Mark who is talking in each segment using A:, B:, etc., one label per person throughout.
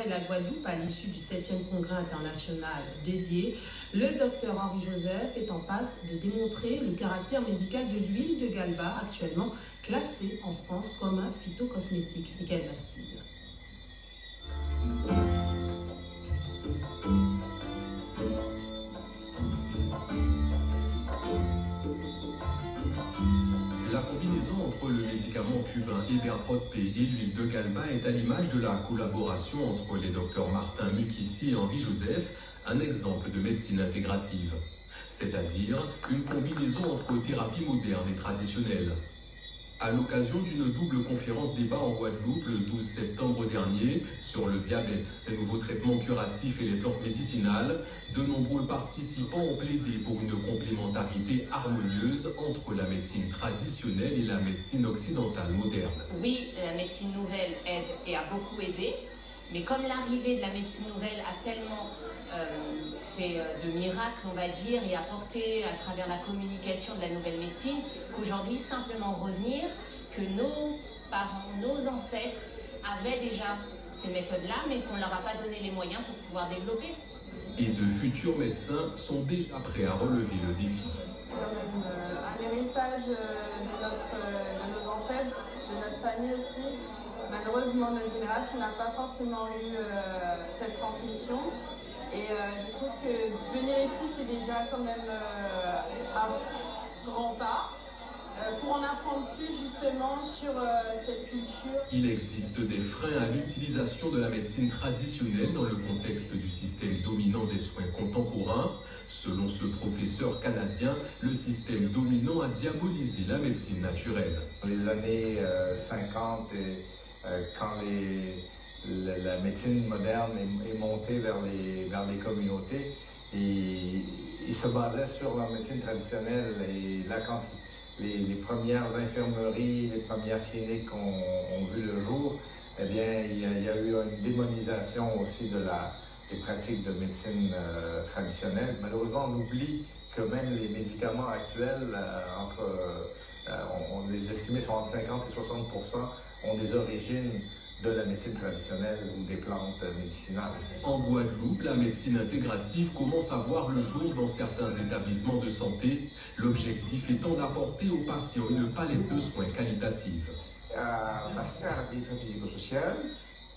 A: et la Guadeloupe à l'issue du 7e congrès international dédié. Le docteur Henri Joseph est en passe de démontrer le caractère médical de l'huile de Galba, actuellement classée en France comme un phytocosmétique. Michael Bastide.
B: La combinaison entre le médicament cubain Eberprod P et l'huile de Galba est à l'image de la collaboration entre les docteurs Martin Mukissi et Henri Joseph, un exemple de médecine intégrative, c'est-à-dire une combinaison entre thérapie moderne et traditionnelle. À l'occasion d'une double conférence débat en Guadeloupe le 12 septembre dernier sur le diabète, ses nouveaux traitements curatifs et les plantes médicinales, de nombreux participants ont plaidé pour une complémentarité harmonieuse entre la médecine traditionnelle et la médecine occidentale moderne.
C: Oui, la médecine nouvelle aide et a beaucoup aidé, mais comme l'arrivée de la médecine nouvelle a tellement fait de miracles, on va dire, et apporté à travers la communication de la nouvelle médecine, qu'aujourd'hui simplement revenir que nos parents, nos ancêtres avaient déjà ces méthodes-là, mais qu'on ne leur a pas donné les moyens pour pouvoir développer.
B: Et de futurs médecins sont déjà prêts à relever le défi.
D: C'est quand même un héritage de nos ancêtres, de notre famille aussi. Malheureusement, notre génération n'a pas forcément eu cette transmission. Et je trouve que venir ici, c'est déjà quand même un grand pas pour en apprendre plus justement sur cette culture.
B: Il existe des freins à l'utilisation de la médecine traditionnelle dans le contexte du système dominant des soins contemporains. Selon ce professeur canadien, le système dominant a diabolisé la médecine naturelle.
E: Dans les années 50, quand la médecine moderne est montée vers les communautés, ils se basaient sur la médecine traditionnelle. Et là, quand les premières infirmeries, les premières cliniques ont vu le jour, eh bien, il y a eu une démonisation aussi des pratiques de médecine traditionnelle. Malheureusement, on oublie que même les médicaments actuels, on les estimés sont entre 50 et 60%, ont des origines de la médecine traditionnelle ou des plantes médicinales.
B: En Guadeloupe, la médecine intégrative commence à voir le jour dans certains établissements de santé, l'objectif étant d'apporter aux patients une palette de soins qualitative.
F: À passer à la médecine physico-sociale,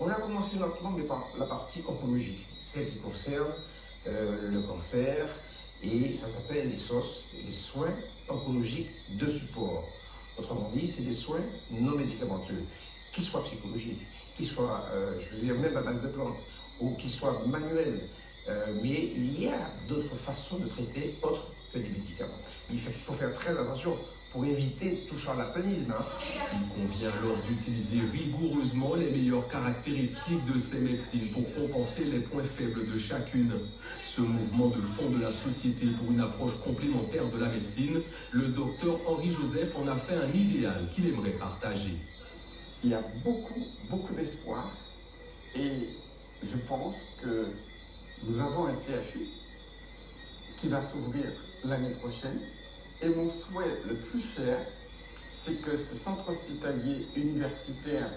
F: on a commencé lentement par la partie oncologique, celle qui concerne le cancer, et ça s'appelle les SOS, les soins oncologiques de support. Autrement dit, c'est des soins non médicamenteux, qu'ils soient psychologiques, qu'ils soient, je veux dire, même à base de plantes, ou qu'ils soient manuels. Mais il y a d'autres façons de traiter autres que des médicaments. Il faut faire très attention pour éviter tout charlatanisme.
B: Il convient alors d'utiliser rigoureusement les meilleures caractéristiques de ces médecines pour compenser les points faibles de chacune. Ce mouvement de fond de la société pour une approche complémentaire de la médecine, le docteur Henri Joseph en a fait un idéal qu'il aimerait partager.
G: Il y a beaucoup d'espoir et je pense que nous avons un CHU qui va s'ouvrir l'année prochaine. Et mon souhait le plus cher, c'est que ce centre hospitalier universitaire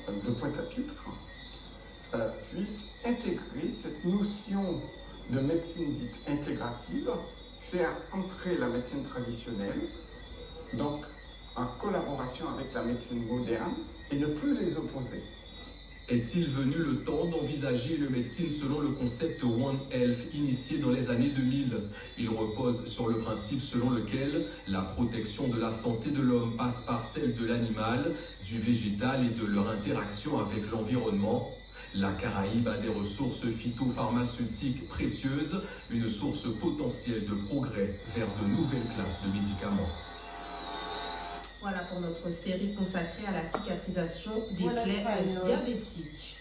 G: de Pointe-à-Pitre puisse intégrer cette notion de médecine dite intégrative, faire entrer la médecine traditionnelle, donc en collaboration avec la médecine moderne, et ne plus les opposer.
B: Est-il venu le temps d'envisager une médecine selon le concept One Health initié dans les années 2000 ? Il repose sur le principe selon lequel la protection de la santé de l'homme passe par celle de l'animal, du végétal et de leur interaction avec l'environnement. La Caraïbe a des ressources phytopharmaceutiques précieuses, une source potentielle de progrès vers de nouvelles classes de médicaments.
A: Voilà pour notre série consacrée à la cicatrisation des plaies diabétiques.